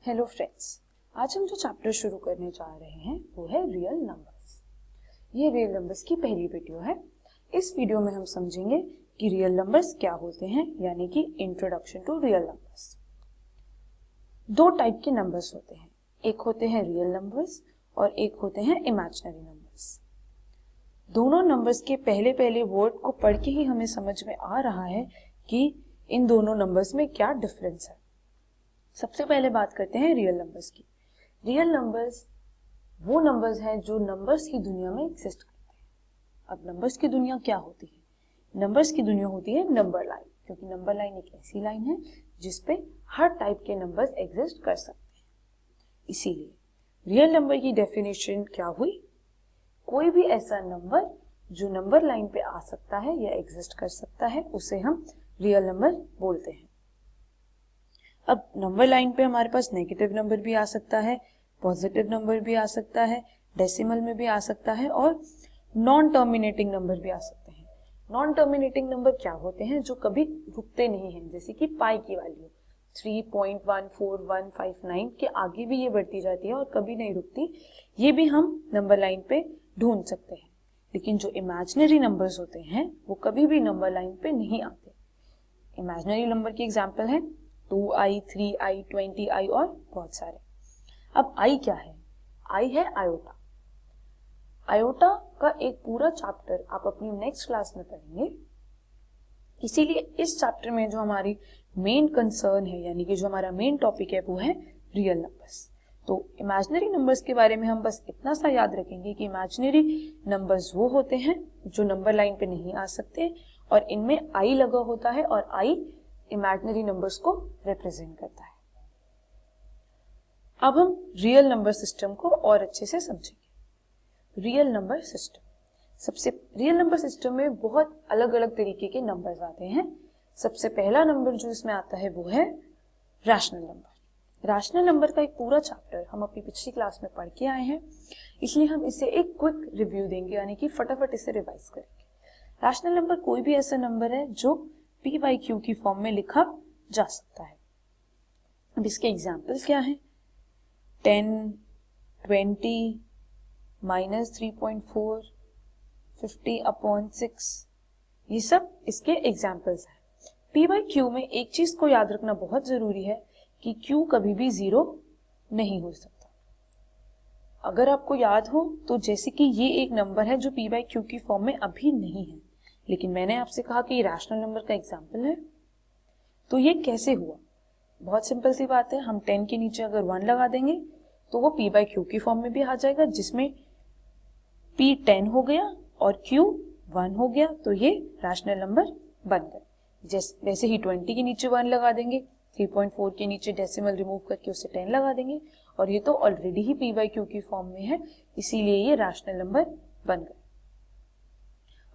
Hello friends, आज हम जो चैप्टर शुरू करने जा रहे हैं वो है रियल नंबर्स। ये रियल नंबर्स की पहली वीडियो है। इस वीडियो में हम समझेंगे कि रियल नंबर्स क्या होते हैं, यानी कि इंट्रोडक्शन टू रियल नंबर्स। दो टाइप के नंबर्स होते हैं, एक होते हैं रियल नंबर्स और एक होते हैं इमेजिनरी नंबर्स। दोनों नंबर्स के पहले पहले वर्ड को पढ़ के ही हमें समझ में आ रहा है कि इन दोनों नंबर्स में क्या डिफरेंस है। सबसे पहले बात करते हैं रियल नंबर्स की। रियल नंबर्स वो नंबर्स हैं जो नंबर्स की दुनिया में एग्जिस्ट करते हैं। अब नंबर्स की दुनिया क्या होती है? नंबर्स की दुनिया होती है नंबर लाइन, क्योंकि नंबर लाइन एक ऐसी लाइन है जिसपे हर टाइप के नंबर्स एग्जिस्ट कर सकते हैं। इसीलिए रियल नंबर की डेफिनेशन क्या हुई? कोई भी ऐसा नंबर जो नंबर लाइन पे आ सकता है या एग्जिस्ट कर सकता है उसे हम रियल नंबर बोलते हैं। अब नंबर लाइन पे हमारे पास नेगेटिव नंबर भी आ सकता है, पॉजिटिव नंबर भी आ सकता है, डेसिमल में भी आ सकता है और नॉन टर्मिनेटिंग नंबर भी आ सकते हैं। नॉन टर्मिनेटिंग नंबर क्या होते हैं? जो कभी रुकते नहीं हैं, जैसे कि पाई की वैल्यू 3.14159 के आगे भी ये बढ़ती जाती है और कभी नहीं रुकती। ये भी हम नंबर लाइन पे ढूंढ सकते हैं। लेकिन जो इमेजिनरी नंबर्स होते हैं वो कभी भी नंबर लाइन पे नहीं आते। इमेजिनरी नंबर की एग्जाम्पल है 2i, 3i, 20i और बहुत सारे। अब i क्या है? i है आयोटा। आयोटा का एक पूरा चैप्टर आप अपनी नेक्स्ट क्लास में पढ़ेंगे। इसीलिए इस चैप्टर में जो हमारी मेन कंसर्न है, यानी कि जो हमारा मेन टॉपिक है, वो है रियल नंबर्स। तो इमेजिनरी नंबर्स के बारे में हम बस इतना सा याद रखेंगे कि इमेजिनरी नंबर्स वो होते हैं जो नंबर लाइन पे नहीं आ सकते और इनमें i लगा होता है और i इमेजिनरी नंबर्स को रिप्रेजेंट करता है। अब हम रियल नंबर सिस्टम को और अच्छे से समझेंगे। रियल नंबर सिस्टम में बहुत अलग अलग तरीके के नंबर्स आते हैं। सबसे पहला नंबर जो इसमें आता है वो है रैशनल नंबर। रैशनल नंबर का एक पूरा चैप्टर हम अपनी पिछली क्लास में पढ़ के आए हैं, इसलिए हम इसे एक क्विक रिव्यू देंगे, यानी कि फटाफट इसे रिवाइज करेंगे। रैशनल नंबर कोई भी ऐसा नंबर है जो p बाई क्यू की फॉर्म में लिखा जा सकता है। अब इसके एग्जाम्पल्स क्या हैं? 10, 20, -3.4, 50/6, ये सब इसके एग्जाम्पल्स हैं। p बाई क्यू में एक चीज को याद रखना बहुत जरूरी है कि q कभी भी 0 नहीं हो सकता। अगर आपको याद हो तो जैसे कि ये एक नंबर है जो p बाई क्यू की फॉर्म में अभी नहीं है, लेकिन मैंने आपसे कहा कि ये रैशनल नंबर का एग्जाम्पल है। तो ये कैसे हुआ? बहुत सिंपल सी बात है, हम 10 के नीचे अगर 1 लगा देंगे तो वो p बाई क्यू की फॉर्म में भी आ जाएगा, जिसमें p 10 हो गया और q 1 हो गया, तो ये रैशनल नंबर बन गए। वैसे ही 20 के नीचे 1 लगा देंगे, 3.4 के नीचे डेसिमल रिमूव करके उसे 10 लगा देंगे और ये तो already he p by Q की फॉर्म में है, इसीलिए ये रैशनल नंबर बन गए।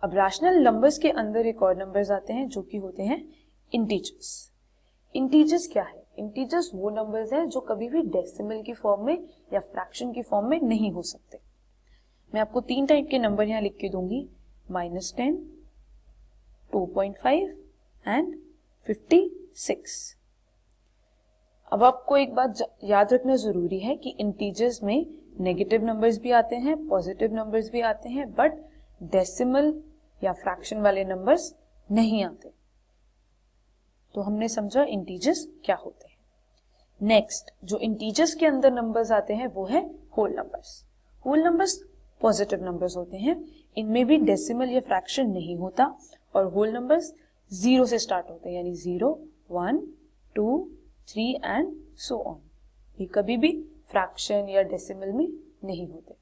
अब रैशनल नंबर्स के अंदर एक और नंबर्स आते हैं जो कि होते हैं इंटीजर्स। इंटीजर्स क्या है? इंटीजर्स वो नंबर्स हैं जो कभी भी डेसिमल की फॉर्म में या फ्रैक्शन की फॉर्म में नहीं हो सकते। मैं आपको 3 टाइप के नंबर यहाँ लिख के दूंगी, -10, 2.5 एंड 56। अब आपको एक बात याद रखना जरूरी है कि इंटीजर्स में नेगेटिव नंबर्स भी आते हैं, पॉजिटिव नंबर्स भी आते हैं, बट डेसिमल या फ्रैक्शन वाले नंबर्स नहीं आते। तो हमने समझा इंटीजर्स क्या होते हैं। नेक्स्ट, जो इंटीजर्स के अंदर नंबर्स आते हैं वो है whole numbers. Whole numbers positive numbers होते हैं, इनमें भी डेसिमल या फ्रैक्शन नहीं होता और होल नंबर्स 0 से स्टार्ट होते हैं, यानी 0, 1, 2, 3 एंड सो ऑन। ये कभी भी फ्रैक्शन या डेसिमल में नहीं होते।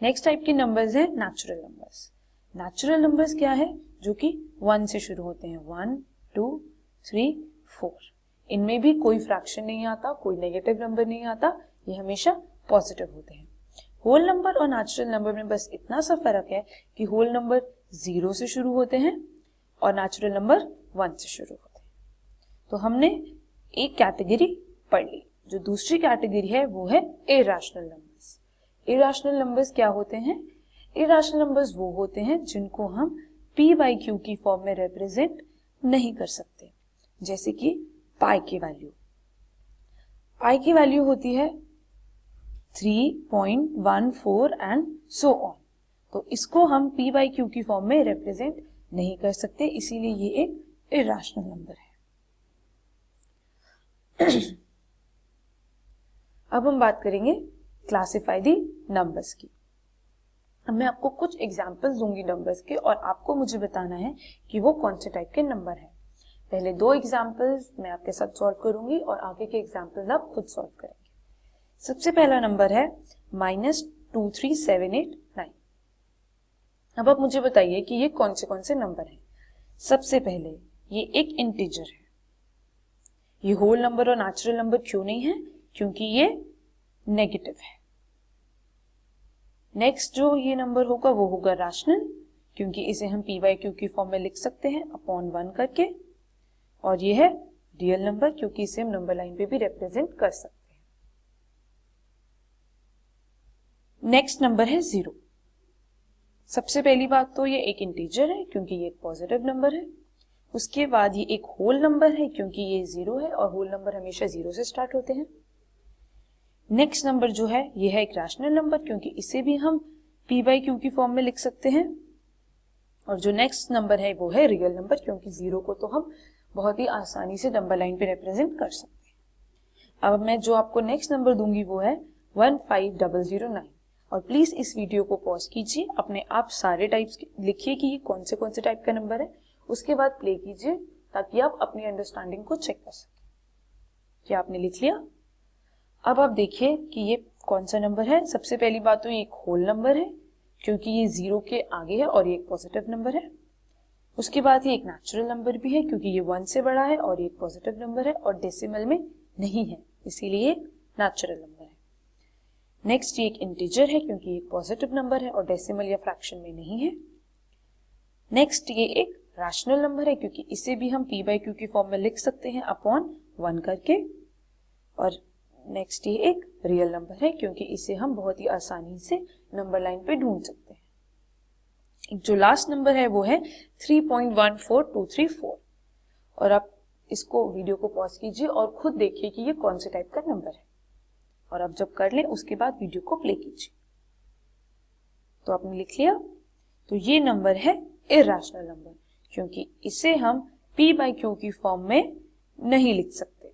नेक्स्ट टाइप के नंबर्स हैं नेचुरल नंबर्स। नेचुरल नंबर्स क्या है? जो कि 1 से शुरू होते हैं, 1, 2, 3, 4। इनमें भी कोई फ्रैक्शन नहीं आता, कोई नेगेटिव नंबर नहीं आता, ये हमेशा पॉजिटिव होते हैं। होल नंबर और नेचुरल नंबर में बस इतना सा फर्क है कि होल नंबर 0 से शुरू होते हैं और नेचुरल नंबर 1 से शुरू होते हैं। तो हमने एक कैटेगरी पढ़ ली। जो दूसरी कैटेगरी है वो है इरैशनल नंबर्स। इरैशनल नंबर्स क्या होते हैं? इरैशनल नंबर्स वो होते हैं जिनको हम p बाई क्यू की फॉर्म में रिप्रेजेंट नहीं कर सकते, जैसे कि पाई की वैल्यू। पाई की वैल्यू होती है 3.14 एंड सो ऑन। तो इसको हम p बाई क्यू की फॉर्म में रिप्रेजेंट नहीं कर सकते, इसीलिए ये एक इरेशनल नंबर है। अब हम बात करेंगे क्लासिफाई दी नंबर्स की। अब मैं आपको कुछ एग्जांपल्स दूंगी नंबर्स के और आपको मुझे बताना है कि वो कौन से टाइप के नंबर हैं। पहले 2 एग्जांपल्स मैं आपके साथ सॉल्व करूंगी और आगे के एग्जांपल्स आप खुद सॉल्व करेंगे। सबसे पहला नंबर है -23789। अब आप मुझे बताइए कि ये कौन से नंबर हैं। सबसे पहले ये एक इंटीजर है। ये होल नंबर और नेचुरल नंबर क्यों नहीं है? क्योंकि ये नेगेटिव है। नेक्स्ट जो ये नंबर होगा वो होगा रैशनल, क्योंकि इसे हम p बाई क्यू की फॉर्म में लिख सकते हैं अपॉन 1 करके। और ये है रियल नंबर, क्योंकि इसे हम नंबर लाइन पे भी रिप्रेजेंट कर सकते हैं। नेक्स्ट नंबर है 0। सबसे पहली बात तो ये एक इंटीजर है क्योंकि ये एक पॉजिटिव नंबर है। उसके बाद ये एक होल नंबर है क्योंकि ये 0 है और होल नंबर हमेशा 0 से स्टार्ट होते हैं। नेक्स्ट नंबर जो है ये है एक रैशनल नंबर, क्योंकि इसे भी हम p बाई क्यू की फॉर्म में लिख सकते हैं। और जो नेक्स्ट नंबर है वो है रियल नंबर, क्योंकि 0 को तो हम बहुत ही आसानी से नंबर लाइन पे रिप्रेजेंट कर सकते हैं। अब मैं जो आपको नेक्स्ट नंबर दूंगी वो है 15009। और प्लीज इस वीडियो को पॉज कीजिए, अपने आप सारे टाइप्स लिखिए कि ये कौन से टाइप का नंबर है, उसके बाद प्ले कीजिए ताकि आप अपनी अंडरस्टैंडिंग को चेक कर सकें। क्या आपने लिख लिया? अब आप देखिए कि ये कौन सा नंबर है। सबसे पहली बात तो ये एक होल नंबर है क्योंकि ये 0 के आगे है और ये एक पॉजिटिव नंबर है। उसके बाद ये एक नेचुरल नंबर भी है क्योंकि ये 1 से बड़ा है और ये एक पॉजिटिव नंबर है और डेसिमल में नहीं है, इसीलिए नेचुरल नंबर है। नेक्स्ट ये एक इंटीजर है क्योंकि ये एक पॉजिटिव नंबर है और डेसिमल या फ्रैक्शन में नहीं है। नेक्स्ट ये एक रैशनल नंबर है क्योंकि इसे भी हम p बाई क्यू की फॉर्म में लिख सकते हैं अपॉन 1 करके। और नेक्स्ट ये एक रियल नंबर है क्योंकि इसे हम बहुत ही आसानी से नंबर लाइन पे ढूंढ सकते हैं। जो लास्ट नंबर है वो है 3.14234। और आप इसको वीडियो को पॉज कीजिए और खुद देखिए कि ये कौन से टाइप का नंबर है। और आप जब कर लें उसके बाद वीडियो को प्ले कीजिए। तो आपने लिख लिया? तो ये नंबर है इरेशनल नंबर, क्योंकि इसे हम p बाई क्यू की फॉर्म में नहीं लिख सकते।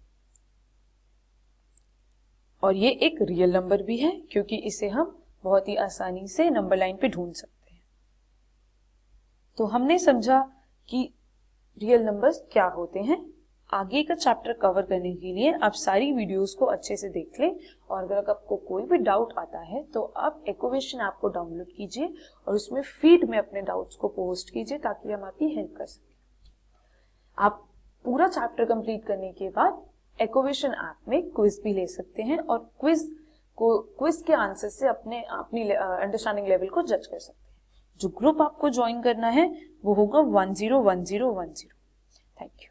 और ये एक रियल नंबर भी है क्योंकि इसे हम बहुत ही आसानी से नंबर लाइन पे ढूंढ सकते हैं। तो हमने समझा कि रियल नंबर्स क्या होते हैं। आगे का चैप्टर कवर करने के लिए आप सारी वीडियोस को अच्छे से देख लें और अगर आपको कोई भी डाउट आता है तो आप एक्वेशन ऐप को डाउनलोड कीजिए और उसमें फीड में अपने डाउट्स को पोस्ट कीजिए ताकि हम आपकी हेल्प कर सकें। आप पूरा चैप्टर कंप्लीट करने के बाद एक्वेशन ऐप में क्विज भी ले सकते हैं और क्विज के आंसर से अपनी अंडरस्टैंडिंग लेवल को जज कर सकते हैं। जो ग्रुप आपको ज्वाइन करना है वो होगा 101010। Thank you.